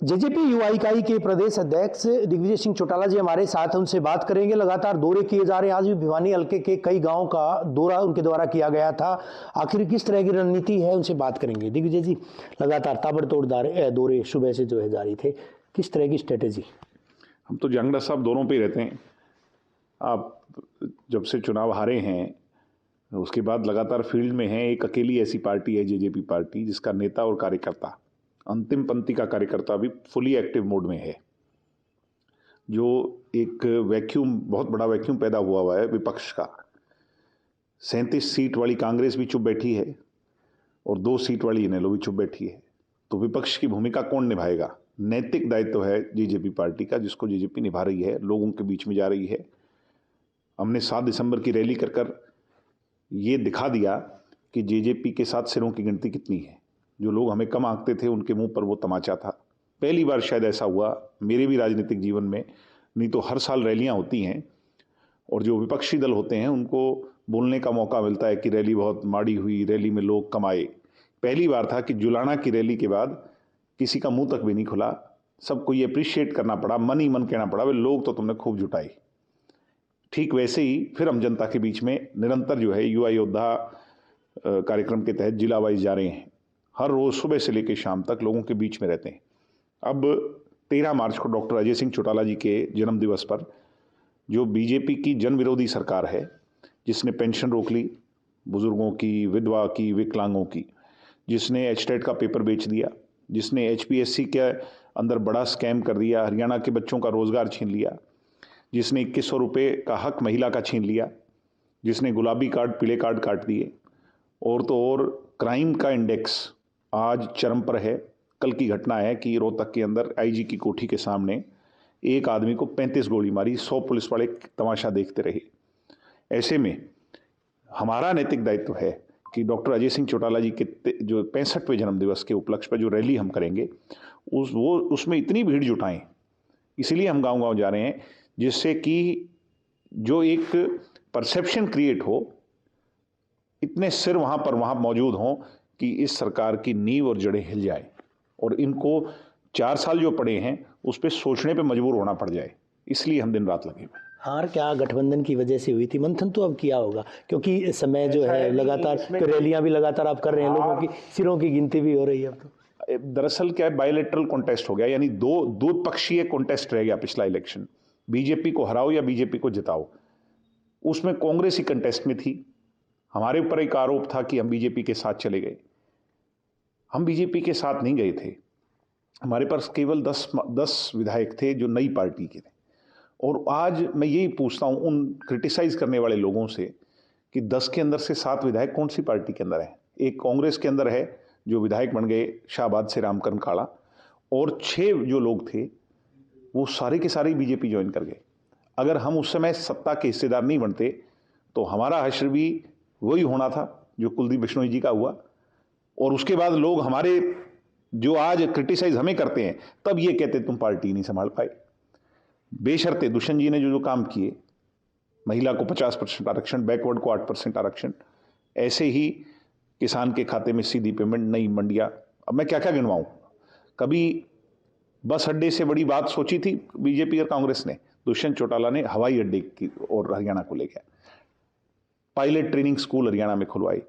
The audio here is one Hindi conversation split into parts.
जेजेपी युवा इकाई के प्रदेश अध्यक्ष दिग्विजय सिंह चौटाला जी हमारे साथ हैं, उनसे बात करेंगे। लगातार दौरे किए जा रहे हैं, आज भी भिवानी हल्के के कई गांवों का दौरा उनके द्वारा किया गया था। आखिर किस तरह की रणनीति है, उनसे बात करेंगे। दिग्विजय जी, लगातार ताबड़तोड़ दौरे सुबह से जो है जारी थे, किस तरह की स्ट्रेटेजी? हम तो जंगला साहब दोनों पे ही रहते हैं। आप जब से चुनाव हारे हैं उसके बाद लगातार फील्ड में हैं। एक अकेली ऐसी पार्टी है जेजेपी पार्टी जिसका नेता और कार्यकर्ता, अंतिम पंक्ति का कार्यकर्ता भी फुली एक्टिव मोड में है। जो एक वैक्यूम, बहुत बड़ा वैक्यूम पैदा हुआ है विपक्ष का। 37 सीट वाली कांग्रेस भी चुप बैठी है और 2 सीट वाली इनेलो भी चुप बैठी है। तो विपक्ष की भूमिका कौन निभाएगा? नैतिक दायित्व है जेजेपी पार्टी का, जिसको जेजेपी निभा रही है, लोगों के बीच में जा रही है। हमने 7 दिसंबर की रैली कर ये दिखा दिया कि जेजेपी के साथ सिरों की गिनती कितनी है। जो लोग हमें कम आंकते थे उनके मुंह पर वो तमाचा था। पहली बार शायद ऐसा हुआ मेरे भी राजनीतिक जीवन में, नहीं तो हर साल रैलियां होती हैं और जो विपक्षी दल होते हैं उनको बोलने का मौका मिलता है कि रैली बहुत माड़ी हुई, रैली में लोग कम आए। पहली बार था कि जुलाना की रैली के बाद किसी का मुंह तक भी नहीं खुला, सबको ये अप्रिशिएट करना पड़ा, मन ही मन कहना पड़ा, वे लोग तो तुमने खूब जुटाई। ठीक वैसे ही फिर हम जनता के बीच में निरंतर जो है युवा योद्धा कार्यक्रम के तहत जिला वाइज जा रहे हैं। हर रोज सुबह से लेकर शाम तक लोगों के बीच में रहते हैं। अब 13 मार्च को डॉक्टर अजय सिंह चौटाला जी के जन्म दिवस पर जो बीजेपी की जन विरोधी सरकार है, जिसने पेंशन रोक ली बुजुर्गों की, विधवा की, विकलांगों की, जिसने एचटेट का पेपर बेच दिया, जिसने एचपीएससी के अंदर बड़ा स्कैम कर दिया, हरियाणा के बच्चों का रोजगार छीन लिया, जिसने 2100 रुपये का हक महिला का छीन लिया, जिसने गुलाबी कार्ड पीले कार्ड काट दिए, और तो और क्राइम का इंडेक्स आज चरम पर है। कल की घटना है कि रोहतक के अंदर आईजी की कोठी के सामने एक आदमी को 35 गोली मारी, 100 पुलिस वाले तमाशा देखते रहे। ऐसे में हमारा नैतिक दायित्व है कि डॉक्टर अजय सिंह चौटाला जी के जो 65वें जन्म दिवस के उपलक्ष्य पर जो रैली हम करेंगे उसमें इतनी भीड़ जुटाएं। इसीलिए हम गांव गांव जा रहे हैं, जिससे कि जो एक परसेप्शन क्रिएट हो, इतने सिर वहाँ मौजूद हों कि इस सरकार की नींव और जड़ें हिल जाए और इनको 4 साल जो पड़े हैं उस पर सोचने पे मजबूर होना पड़ जाए। इसलिए हम दिन रात लगे हुए। हार क्या गठबंधन की वजह से हुई थी? मंथन तो अब किया होगा, क्योंकि समय जो है लगातार रैलियां भी लगातार आप कर रहे हैं, लोगों की सिरों की गिनती भी हो रही है। अब तो दरअसल क्या है, बायलैटरल कॉन्टेस्ट हो गया, यानी दो पक्षीय कॉन्टेस्ट रह गया पिछला इलेक्शन। बीजेपी को हराओ या बीजेपी को जिताओ, उसमें कांग्रेस ही कंटेस्ट में थी। हमारे ऊपर एक आरोप था कि हम बीजेपी के साथ चले गए। हम बीजेपी के साथ नहीं गए थे। हमारे पास केवल 10 विधायक थे जो नई पार्टी के थे। और आज मैं यही पूछता हूं उन क्रिटिसाइज करने वाले लोगों से कि 10 के अंदर से 7 विधायक कौन सी पार्टी के अंदर है? एक कांग्रेस के अंदर है जो विधायक बन गए शाहबाद से रामकरण काला, और 6 जो लोग थे वो सारे के सारे बीजेपी ज्वाइन कर गए। अगर हम उस समय सत्ता के हिस्सेदार नहीं बनते तो हमारा हश्र भी वही होना था जो कुलदीप बिश्नोई जी का हुआ। और उसके बाद लोग हमारे जो आज क्रिटिसाइज हमें करते हैं, तब ये कहते तुम पार्टी नहीं संभाल पाए। बेशर्ते दुष्यंत जी ने जो काम किए, महिला को 50% आरक्षण, बैकवर्ड को 8% आरक्षण, ऐसे ही किसान के खाते में सीधी पेमेंट, नई मंडियां, अब मैं क्या क्या गिनवाऊं। कभी बस अड्डे से बड़ी बात सोची थी बीजेपी और कांग्रेस ने? दुष्यंत चौटाला ने हवाई अड्डे की और हरियाणा को ले गया, पायलट ट्रेनिंग स्कूल हरियाणा में खुलवाई।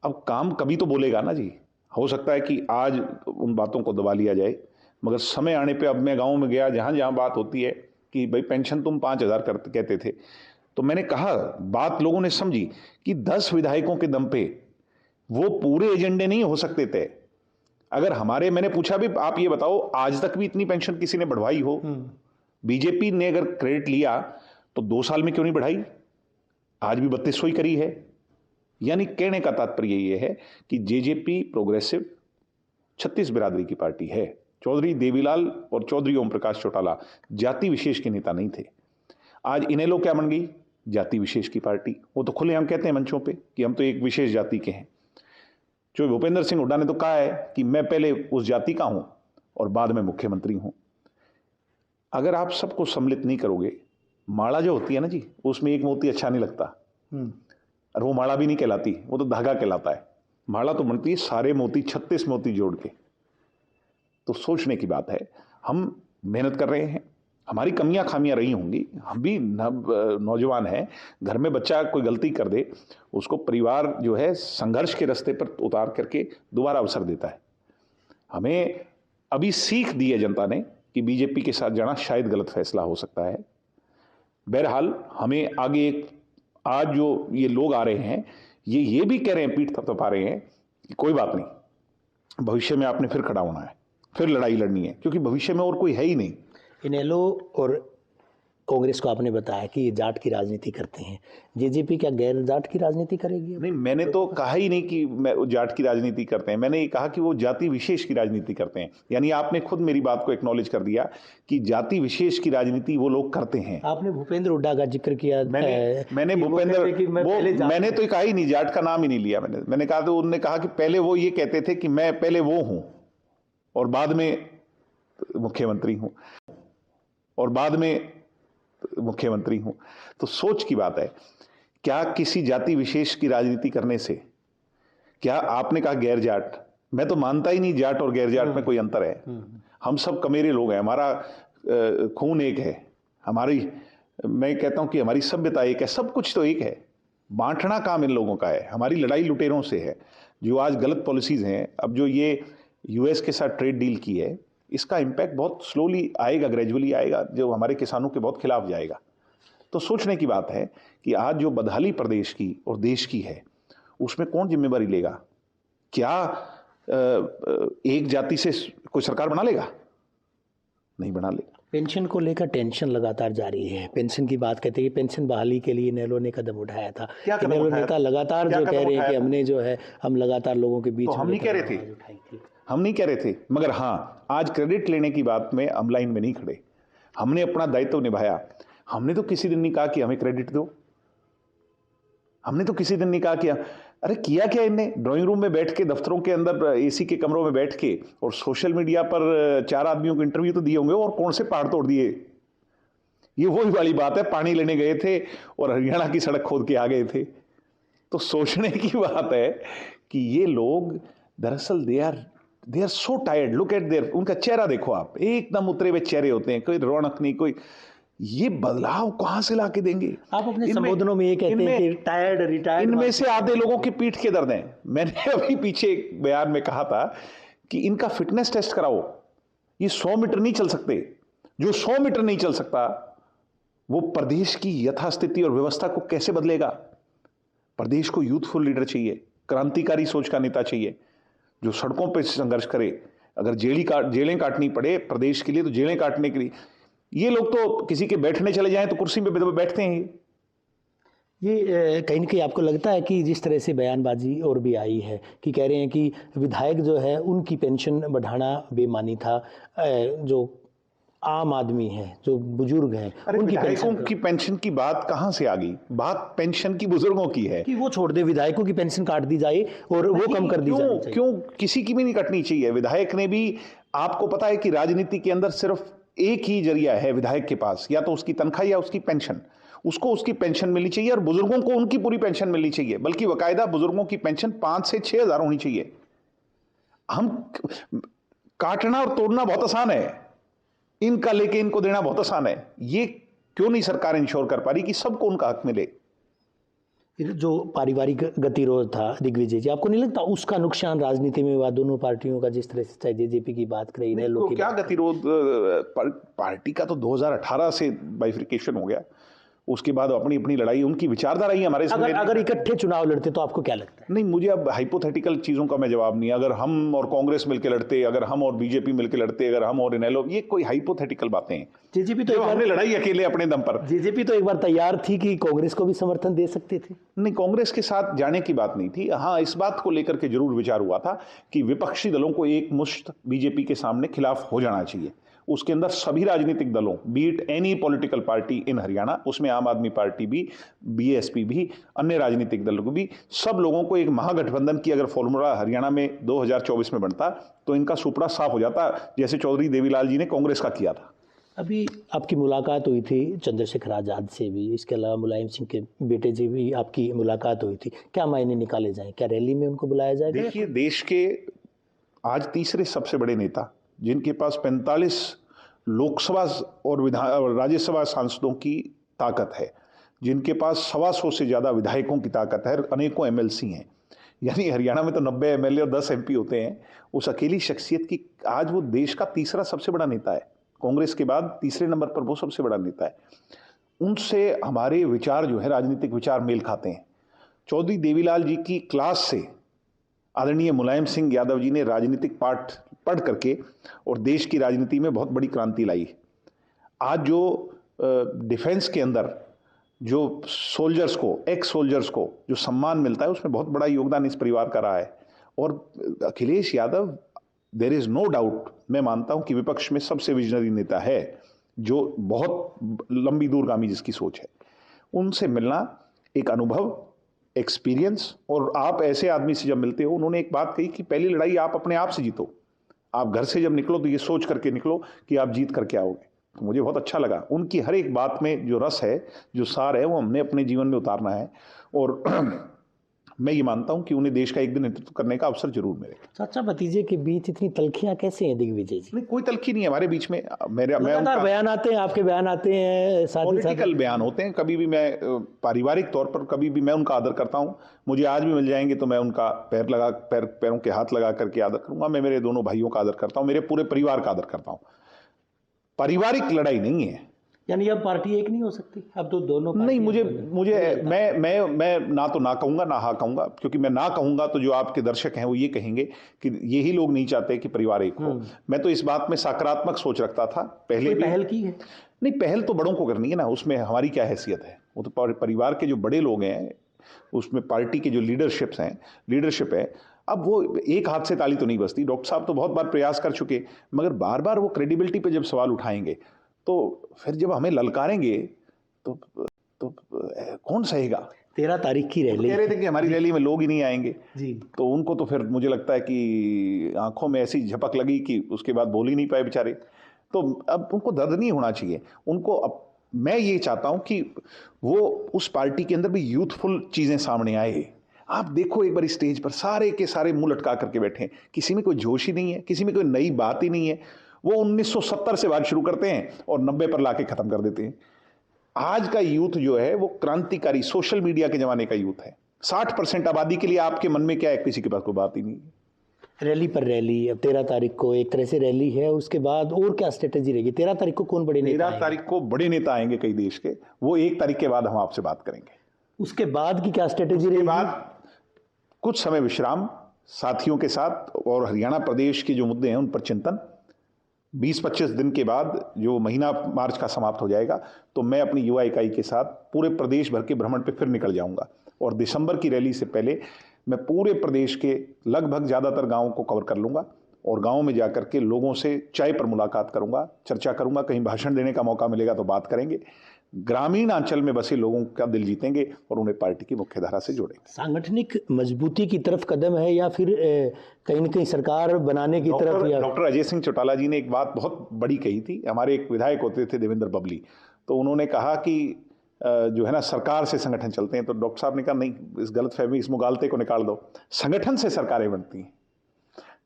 अब काम कभी तो बोलेगा ना जी। हो सकता है कि आज उन बातों को दबा लिया जाए, मगर समय आने पे, अब मैं गांव में गया, जहां जहां बात होती है कि भाई पेंशन तुम 5000 कहते थे, तो मैंने कहा, बात लोगों ने समझी कि 10 विधायकों के दम पे वो पूरे एजेंडे नहीं हो सकते थे। अगर मैंने पूछा भी, आप ये बताओ आज तक भी इतनी पेंशन किसी ने बढ़वाई हो? बीजेपी ने अगर क्रेडिट लिया तो 2 साल में क्यों नहीं बढ़ाई? आज भी 3200 ही करी है। यानी कहने का तात्पर्य यह है कि जेजेपी प्रोग्रेसिव 36 बिरादरी की पार्टी है। चौधरी देवीलाल और चौधरी ओम प्रकाश चौटाला जाति विशेष के नेता नहीं थे। आज इनेलो क्या बन गई? जाति विशेष की पार्टी। वो तो खुलेआम कहते हैं मंचों पे कि हम तो एक विशेष जाति के हैं। जो भूपेंद्र सिंह हुड्डा ने तो कहा है कि मैं पहले उस जाति का हूं और बाद में मुख्यमंत्री हूं। अगर आप सबको सम्मिलित नहीं करोगे, माला जो होती है ना जी, उसमें एक मोती अच्छा नहीं लगता, और वो माला भी नहीं कहलाती, वो तो धागा कहलाता है। माला तो बनती है सारे मोती, 36 मोती जोड़ के। तो सोचने की बात है। हम मेहनत कर रहे हैं, हमारी कमियां खामियां रही होंगी, हम भी नौजवान हैं। घर में बच्चा कोई गलती कर दे, उसको परिवार जो है संघर्ष के रास्ते पर उतार करके दोबारा अवसर देता है। हमें अभी सीख दी है जनता ने कि बीजेपी के साथ जाना शायद गलत फैसला हो सकता है। बहरहाल हमें आगे आज जो ये लोग आ रहे हैं, ये भी कह रहे हैं, पीठ थपथपा रहे हैं कि कोई बात नहीं, भविष्य में आपने फिर खड़ा होना है, फिर लड़ाई लड़नी है, क्योंकि भविष्य में और कोई है ही नहीं। इनेलो और कांग्रेस को आपने बताया कि ये जाट की राजनीति करते हैं, जेजेपी क्या गैर जाट की राजनीति करेगी? नहीं, मैंने तो कहा ही नहीं कि मैं जाट की राजनीति करते हैं, मैंने ये कहा कि वो जाति विशेष की राजनीति करते हैं। यानी आपने खुद मेरी बात को एक्नॉलेज कर दिया कि जाति विशेष की राजनीति वो लोग करते हैं। आपने भूपेंद्र हुड्डा का जिक्र किया। मैंने भूपेंद्र मैंने तो कहा ही नहीं, जाट का नाम ही नहीं लिया मैंने कहा, तो उन्होंने कहा कि पहले वो ये कहते थे कि मैं पहले वो हूं और बाद में मुख्यमंत्री हूं, और बाद में मुख्यमंत्री हूं। तो सोच की बात है, क्या किसी जाति विशेष की राजनीति करने से, क्या आपने कहा गैर जाट, मैं तो मानता ही नहीं जाट और गैर जाट में कोई अंतर है। हम सब कमेरे लोग हैं, हमारा खून एक है, मैं कहता हूं कि हमारी सभ्यता एक है, सब कुछ तो एक है। बांटना काम इन लोगों का है, हमारी लड़ाई लुटेरों से है। जो आज गलत पॉलिसीज हैं, अब जो ये यूएस के साथ ट्रेड डील की है, इसका इम्पैक्ट बहुत स्लोली आएगा, ग्रेजुअली आएगा, जो हमारे किसानों के बहुत खिलाफ जाएगा। तो सोचने की बात है कि आज जो बदहाली प्रदेश की और देश की है, उसमें कौन जिम्मेवारी लेगा? क्या एक जाति से कोई सरकार बना लेगा? नहीं बना लेगा। पेंशन को लेकर टेंशन लगातार जारी है। पेंशन की बात कहते हैं कि पेंशन बहाली के लिए इनेलो ने कदम उठाया था। इनेलो नेता लगातार जो कह रहे हैं कि हमने जो है, हम लगातार लोगों के बीच तो हम नहीं कह रहे थे, हम नहीं कह रहे थे, मगर हाँ, आज क्रेडिट लेने की बात में हम लाइन में नहीं खड़े। हमने अपना दायित्व निभाया। हमने तो किसी दिन नहीं कहा कि हमें क्रेडिट दो, हमने तो किसी दिन नहीं कहा कि अरे किया क्या इनने, ड्राइंग रूम में बैठ के, दफ्तरों के अंदर एसी के कमरों में बैठ के, और सोशल मीडिया पर 4 आदमियों को इंटरव्यू तो दिए होंगे, और कौन से पहाड़ तोड़ दिए। ये वही वाली बात है, पानी लेने गए थे और हरियाणा की सड़क खोद के आ गए थे। तो सोचने की बात है कि ये लोग दरअसल they are so tired. Look at there, उनका चेहरा देखो आप, एकदम उतरे हुए चेहरे होते हैं, कोई रौनक नहीं, कोई। ये बदलाव कहां से लाके देंगे? आप अपने संबोधनों में ये कहते हैं कि टायर्ड, रिटायर्ड। इनमें से आधे लोगों की पीठ के दर्द हैं। मैंने अभी पीछे एक बयान में कहा था कि इनका फिटनेस टेस्ट कराओ। ये 100 मीटर नहीं चल सकते। जो 100 मीटर नहीं चल सकता, वो प्रदेश की यथास्थिति और व्यवस्था को कैसे बदलेगा? प्रदेश को यूथफुल लीडर चाहिए, क्रांतिकारी सोच का नेता चाहिए, जो सड़कों पर संघर्ष करे। अगर जेलें काटनी पड़े प्रदेश के लिए, तो जेलें काटने के लिए। ये लोग तो किसी के बैठने चले जाएं तो कुर्सी पे बैठते हैं। ये कहीं ना कहीं आपको लगता है कि जिस तरह से बयानबाजी और भी आई है कि कह रहे हैं कि विधायक जो है उनकी पेंशन बढ़ाना बेमानी था, जो आम आदमी है, जो बुजुर्ग हैं, उनकी विधायकों की पेंशन की बात कहां से आ गई? बात पेंशन की बुजुर्गों की है कि वो छोड़ दे, विधायकों की पेंशन काट दी जाए और वो कम कर दी जाए। क्यों? किसी की भी नहीं कटनी चाहिए। विधायक ने भी, आपको पता है कि राजनीति के अंदर सिर्फ एक ही जरिया है विधायक के पास, या तो उसकी तनख्वाह या उसकी पेंशन। उसको उसकी पेंशन मिलनी चाहिए, और बुजुर्गों को उनकी पूरी पेंशन मिलनी चाहिए, बल्कि बाकायदा बुजुर्गों की पेंशन 5 से 6 हज़ार होनी चाहिए। हम काटना और तोड़ना बहुत आसान है, इनका लेके इनको देना बहुत आसान है। ये क्यों नहीं सरकार इंश्योर कर पा रही कि सबको उनका हक मिले? जो पारिवारिक गतिरोध था दिग्विजय जी, आपको नहीं लगता उसका नुकसान राजनीति में हुआ दोनों पार्टियों का? जिस तरह से चाहे जेजेपी की बात करें, इनेलो की, क्या गतिरोध? पार्टी का तो 2018 से बाइफिकेशन हो गया। उसके बाद अपनी अपनी लड़ाई, उनकी विचारधारा ही हमारे सामने। अगर इकट्ठे चुनाव लड़ते तो आपको क्या लगता है? नहीं, मुझे अब हाइपोथेटिकल चीजों का मैं जवाब नहीं। अगर हम और कांग्रेस मिलकर लड़ते, अगर हम और बीजेपी मिलकर लड़ते, अगर हम और इनेलो, ये कोई हाइपोथेटिकल बातें हैं। जेजेपी तो हमने लड़ाई अकेले अपने दम पर। जेजेपी तो एक बार तैयार थी कि कांग्रेस को भी समर्थन दे सकते थे। नहीं, कांग्रेस के साथ जाने की बात नहीं थी। हाँ, इस बात को लेकर के जरूर विचार हुआ था कि विपक्षी दलों को एक मुश्त बीजेपी के सामने खिलाफ हो जाना चाहिए। उसके अंदर सभी राजनीतिक दलों, beat any political party in Haryana, उसमें आम आदमी पार्टी भी, बीएसपी भी, अन्य राजनीतिक दलों को भी, सब लोगों को एक महागठबंधन की अगर फॉर्मूला हरियाणा में 2024 में बनता, तो इनका सुपड़ा साफ हो जाता, जैसे चौधरी देवीलाल जी ने कांग्रेस का किया था। अभी आपकी मुलाकात हुई थी चंद्रशेखर आजाद से भी, इसके अलावा मुलायम सिंह के बेटे जी भी आपकी मुलाकात हुई थी। क्या मायने निकाले जाएं? क्या रैली में उनको बुलाया जाएगा? देखिए, देश के आज तीसरे सबसे बड़े नेता जिनके पास 45 लोकसभा और राज्यसभा सांसदों की ताकत है, जिनके पास 125 से ज़्यादा विधायकों की ताकत है, अनेकों एमएलसी हैं, यानी हरियाणा में तो 90 एमएलए और 10 एमपी होते हैं। उस अकेली शख्सियत की आज वो देश का तीसरा सबसे बड़ा नेता है, कांग्रेस के बाद तीसरे नंबर पर वो सबसे बड़ा नेता है। उनसे हमारे विचार जो है, राजनीतिक विचार मेल खाते हैं। चौधरी देवीलाल जी की क्लास से आदरणीय मुलायम सिंह यादव जी ने राजनीतिक पाठ पढ़ करके और देश की राजनीति में बहुत बड़ी क्रांति लाई। आज जो डिफेंस के अंदर जो सोल्जर्स को, एक्स सोल्जर्स को जो सम्मान मिलता है, उसमें बहुत बड़ा योगदान इस परिवार का रहा है। और Akhilesh Yadav, there is no doubt, मैं मानता हूं कि विपक्ष में सबसे विजनरी नेता है, जो बहुत लंबी दूरगामी जिसकी सोच है। उनसे मिलना एक अनुभव, एक्सपीरियंस, और आप ऐसे आदमी से जब मिलते हो, उन्होंने एक बात कही कि पहली लड़ाई आप अपने आप से जीतो। आप घर से जब निकलो तो ये सोच करके निकलो कि आप जीत करके आओगे। तो मुझे बहुत अच्छा लगा उनकी हर एक बात में जो रस है, जो सार है, वो हमने अपने जीवन में उतारना है। और मैं ये मानता हूं कि उन्हें देश का एक दिन नेतृत्व करने का अवसर जरूर मिलेगा। चाचा भतीजे के बीच इतनी तलखियां कैसे हैं दिग्विजय जी? नहीं, कोई तलखी नहीं है हमारे बीच में। मैं लगातार बयान आते हैं, आपके बयान आते हैं, साथ ही साथ पॉलिटिकल बयान होते हैं। कभी भी मैं पारिवारिक तौर पर कभी भी मैं उनका आदर करता हूं। मुझे आज भी मिल जाएंगे तो मैं उनका पैरों के हाथ लगा करके आदर करूंगा। मैं मेरे दोनों भाइयों का आदर करता हूं, मेरे पूरे परिवार का आदर करता हूं। पारिवारिक लड़ाई नहीं है। यानी अब पार्टी एक नहीं हो सकती, अब तो दोनों नहीं, मुझे मैं ना तो ना कहूंगा ना हाँ कहूंगा, क्योंकि मैं ना कहूंगा तो जो आपके दर्शक हैं वो ये कहेंगे कि यही लोग नहीं चाहते कि परिवार एक हो। मैं तो इस बात में सकारात्मक सोच रखता था पहले भी। पहल की है? नहीं, पहल तो बड़ों को करनी है ना, उसमें हमारी क्या हैसियत है? वो तो परिवार के जो बड़े लोग हैं, उसमें पार्टी के जो लीडरशिप है। अब वो एक हाथ से ताली तो नहीं बजती। डॉक्टर साहब तो बहुत बार प्रयास कर चुके, मगर बार बार वो क्रेडिबिलिटी पे जब सवाल उठाएंगे तो फिर जब हमें ललकारेंगे तो कौन सहेगा? 13 तारीख की रैली कह रहे थे कि हमारी रैली में लोग ही नहीं आएंगे जी, तो उनको तो फिर मुझे लगता है कि आंखों में ऐसी झपक लगी कि उसके बाद बोल ही नहीं पाए बेचारे। तो अब उनको दर्द नहीं होना चाहिए उनको। अब मैं ये चाहता हूं कि वो उस पार्टी के अंदर भी यूथफुल चीजें सामने आए। आप देखो एक बार स्टेज पर सारे के सारे मुंह लटका करके बैठे हैं, किसी में कोई जोश ही नहीं है, किसी में कोई नई बात ही नहीं है। वो 1970 से बात शुरू करते हैं और 90 पर लाके खत्म कर देते हैं। आज का यूथ जो है वो क्रांतिकारी सोशल मीडिया के जमाने का यूथ है। 60% आबादी के लिए आपके मन में क्या है? किसी के पास कोई बात ही नहीं है। रैली पर रैली, अब 13 तारीख को एक तरह से रैली है, उसके बाद और क्या स्ट्रेटेजी रहेगी? 13 तारीख को कौन बड़े नेता? 13 तारीख को बड़े नेता आएंगे कई देश के, वो 1 तारीख के बाद हम आपसे बात करेंगे। उसके बाद की क्या स्ट्रेटेजी रहेगी? उसके बाद कुछ समय विश्राम साथियों के साथ, और हरियाणा प्रदेश के जो मुद्दे हैं उन पर चिंतन। 20-25 दिन के बाद जो महीना मार्च का समाप्त हो जाएगा तो मैं अपनी युवा इकाई के साथ पूरे प्रदेश भर के भ्रमण पे फिर निकल जाऊंगा। और दिसंबर की रैली से पहले मैं पूरे प्रदेश के लगभग ज़्यादातर गांवों को कवर कर लूंगा और गांव में जाकर के लोगों से चाय पर मुलाकात करूंगा, चर्चा करूंगा। कहीं भाषण देने का मौका मिलेगा तो बात करेंगे। ग्रामीण अंचल में बसे लोगों का दिल जीतेंगे और उन्हें पार्टी की मुख्यधारा से जोड़ेंगे। सांगठनिक मजबूती की तरफ कदम है या फिर कहीं न कहीं सरकार बनाने की तरफ? या डॉक्टर अजय सिंह चौटाला जी ने एक बात बहुत बड़ी कही थी। हमारे एक विधायक होते थे देवेंद्र बबली, तो उन्होंने कहा कि जो है ना सरकार से संगठन चलते हैं। तो डॉक्टर साहब ने कहा नहीं, इस गलतफहमी, इस मुगालते को निकाल दो। संगठन से सरकारें बनती हैं।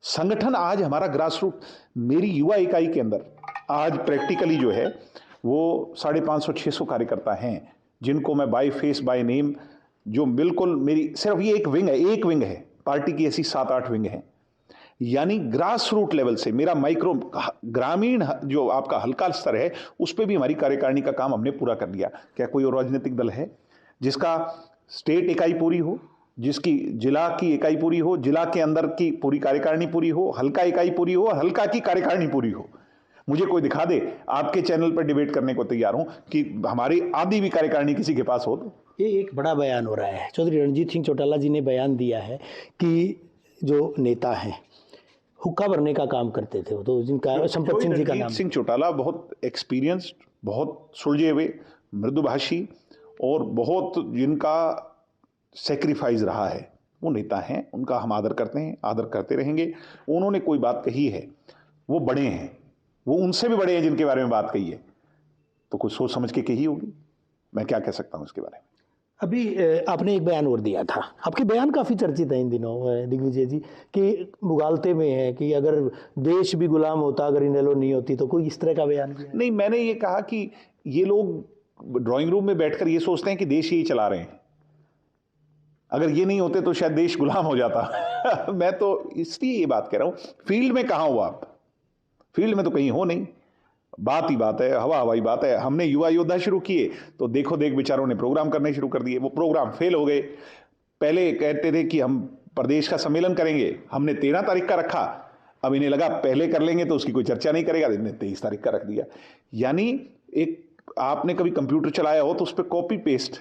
संगठन आज हमारा ग्रास रूट, मेरी युवा इकाई के अंदर आज प्रैक्टिकली जो है वो 550-600 कार्यकर्ता हैं, जिनको मैं बाय फेस बाय नेम, जो बिल्कुल मेरी सिर्फ ये एक विंग है, पार्टी की ऐसी 7-8 विंग हैं। यानी ग्रास रूट लेवल से मेरा माइक्रो ग्रामीण जो आपका हल्का स्तर है उस पर भी हमारी कार्यकारिणी का काम हमने पूरा कर लिया। क्या कोई और राजनीतिक दल है जिसका स्टेट इकाई पूरी हो, जिसकी जिला की इकाई पूरी हो, जिला के अंदर की पूरी कार्यकारिणी पूरी हो, हल्का इकाई पूरी हो और हल्का की कार्यकारिणी पूरी हो? मुझे कोई दिखा दे, आपके चैनल पर डिबेट करने को तैयार हूं कि हमारी आधी भी कार्यकारिणी किसी के पास हो। तो ये एक बड़ा बयान हो रहा है। चौधरी रणजीत सिंह चौटाला जी ने बयान दिया है कि जो नेता हैं हुक्का भरने का काम करते थे, तो जिनका संपत सिंह जी का नाम। रणजीत सिंह चौटाला बहुत एक्सपीरियंस्ड, बहुत सुलझे हुए, मृदुभाषी और बहुत जिनका सेक्रीफाइस रहा है, वो नेता हैं। उनका हम आदर करते हैं, आदर करते रहेंगे। उन्होंने कोई बात कही है, वो बड़े हैं, वो उनसे भी बड़े हैं जिनके बारे में बात कही है, तो कुछ सोच समझ के कही होगी। मैं क्या कह सकता हूं इसके बारे में? अभी आपने एक बयान और दिया था, आपके बयान काफ़ी चर्चित है इन दिनों दिग्विजय जी, कि मुगालते में है कि अगर देश भी गुलाम होता अगर इनेलो नहीं होती, तो कोई इस तरह का बयान भी है? नहीं, मैंने ये कहा कि ये लोग ड्राइंग रूम में बैठकर ये सोचते हैं कि देश यही चला रहे हैं, अगर ये नहीं होते तो शायद देश गुलाम हो जाता। मैं तो इसलिए ये बात कह रहा हूं, फील्ड में कहां हो आप? फील्ड में तो कहीं हो नहीं, बात ही बात है, हवा हवाई बात है। हमने युवा योद्धा शुरू किए तो देखो देख बेचारों ने प्रोग्राम करने शुरू कर दिए, वो प्रोग्राम फेल हो गए। पहले कहते थे कि हम प्रदेश का सम्मेलन करेंगे, हमने 13 तारीख का रखा, अब इन्हें लगा पहले कर लेंगे तो उसकी कोई चर्चा नहीं करेगा, इन्हें 23 तारीख का रख दिया। यानी एक, आपने कभी कंप्यूटर चलाया हो तो उस पर copy paste,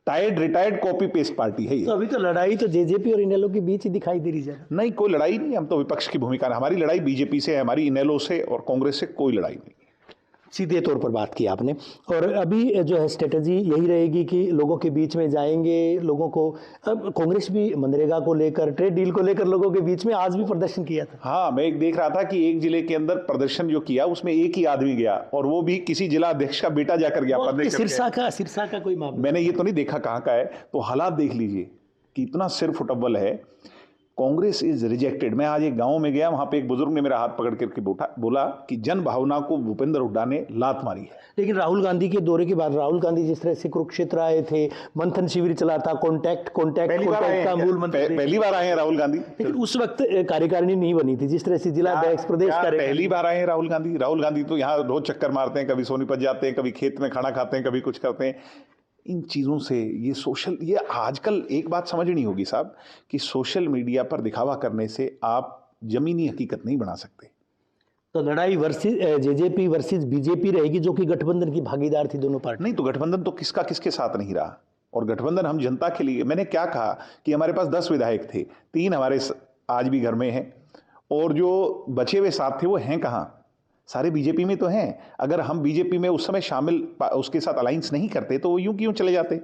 tired retired copy paste party है ये। तो अभी तो लड़ाई तो जेजेपी और इनेलो के बीच ही दिखाई दे रही है। नहीं, कोई लड़ाई नहीं, हम तो विपक्ष की भूमिका, हमारी लड़ाई बीजेपी से है, हमारी इनेलो से और कांग्रेस से कोई लड़ाई नहीं। सीधे तौर पर बात की आपने, और अभी जो है स्ट्रेटजी यही रहेगी कि लोगों के बीच में जाएंगे, लोगों को, अब कांग्रेस भी मनरेगा को लेकर, ट्रेड डील को लेकर लोगों के बीच में आज भी प्रदर्शन किया था। हाँ, मैं एक देख रहा था कि एक जिले के अंदर प्रदर्शन जो किया उसमें एक ही आदमी गया, और वो भी किसी जिला अध्यक्ष का बेटा जाकर गया। सिरसा का कोई मामला मैंने ये तो नहीं देखा कहाँ का है, तो हालात देख लीजिए कि इतना सिर फुटबल है। Congress is rejected. मैं आज एक गांव में गया, वहां पे एक बुजुर्ग ने मेरा हाथ पकड़ करके बोला कि जन भावना को भूपेंद्र हुड्डा ने लात मारी है। लेकिन राहुल गांधी के दौरे के बाद राहुल गांधी जिस तरह से कुरुक्षेत्र आए थे, मंथन शिविर चला था, कॉन्टैक्ट का मूल मंत्र, पहली बार आए हैं राहुल गांधी। लेकिन उस वक्त कार्यकारिणी नहीं बनी थी, जिस तरह से जिला अध्यक्ष प्रदेश पहली बार आए हैं राहुल गांधी। राहुल गांधी तो यहाँ रोज चक्कर मारते हैं, कभी सोनीपत जाते हैं, कभी खेत में खाना खाते हैं, कभी कुछ करते हैं। इन चीज़ों से ये आजकल एक बात समझनी होगी साहब, कि सोशल मीडिया पर दिखावा करने से आप जमीनी हकीकत नहीं बना सकते। तो लड़ाई जेजेपी वर्सेस बीजेपी रहेगी, जो कि गठबंधन की भागीदार थी दोनों पार्टी। नहीं, तो गठबंधन तो किसका किसके साथ नहीं रहा, और गठबंधन हम जनता के लिए। मैंने क्या कहा कि हमारे पास 10 विधायक थे, 3 हमारे आज भी घर में हैं, और जो बचे हुए 7 थे वो हैं कहाँ? सारे बीजेपी में तो हैं। अगर हम बीजेपी में उस समय शामिल, उसके साथ अलायंस नहीं करते तो वो यूं क्यों चले जाते?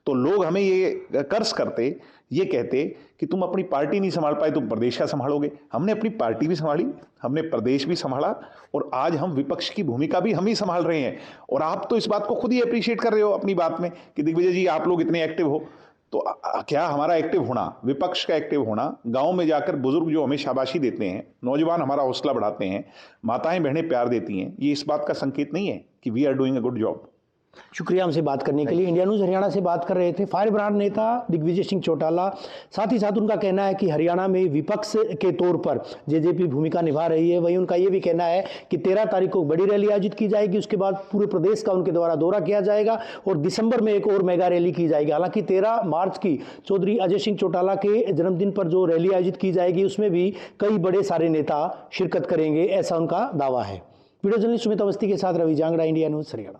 तो लोग हमें ये कर्ज करते, ये कहते कि तुम अपनी पार्टी नहीं संभाल पाए, तुम प्रदेश का संभालोगे। हमने अपनी पार्टी भी संभाली, हमने प्रदेश भी संभाला, और आज हम विपक्ष की भूमिका भी हम ही संभाल रहे हैं। और आप तो इस बात को खुद ही अप्रिशिएट कर रहे हो अपनी बात में कि दिग्विजय जी आप लोग इतने एक्टिव हो। तो क्या हमारा एक्टिव होना, विपक्ष का एक्टिव होना, गांव में जाकर बुजुर्ग जो हमें शाबाशी देते हैं, नौजवान हमारा हौसला बढ़ाते हैं, माताएं बहनें प्यार देती हैं, ये इस बात का संकेत नहीं है कि we are doing a good job? शुक्रिया हमसे बात करने के लिए। इंडिया न्यूज़ हरियाणा से बात कर रहे थे फायर ब्रांड नेता दिग्विजय सिंह चौटाला। साथ ही साथ उनका कहना है कि हरियाणा में विपक्ष के तौर पर जेजेपी भूमिका निभा रही है। वहीं उनका ये भी कहना है कि 13 तारीख को बड़ी रैली आयोजित की जाएगी, उसके बाद पूरे प्रदेश का उनके द्वारा दौरा किया जाएगा और दिसंबर में एक और मेगा रैली की जाएगी। हालांकि 13 मार्च की चौधरी अजय सिंह चौटाला के जन्मदिन पर जो रैली आयोजित की जाएगी उसमें भी कई बड़े सारे नेता शिरकत करेंगे, ऐसा उनका दावा है। वीडियो जर्नलिस्ट सुमित अवस्थी के साथ रवि जांगड़ा, इंडिया न्यूज़ हरियाणा।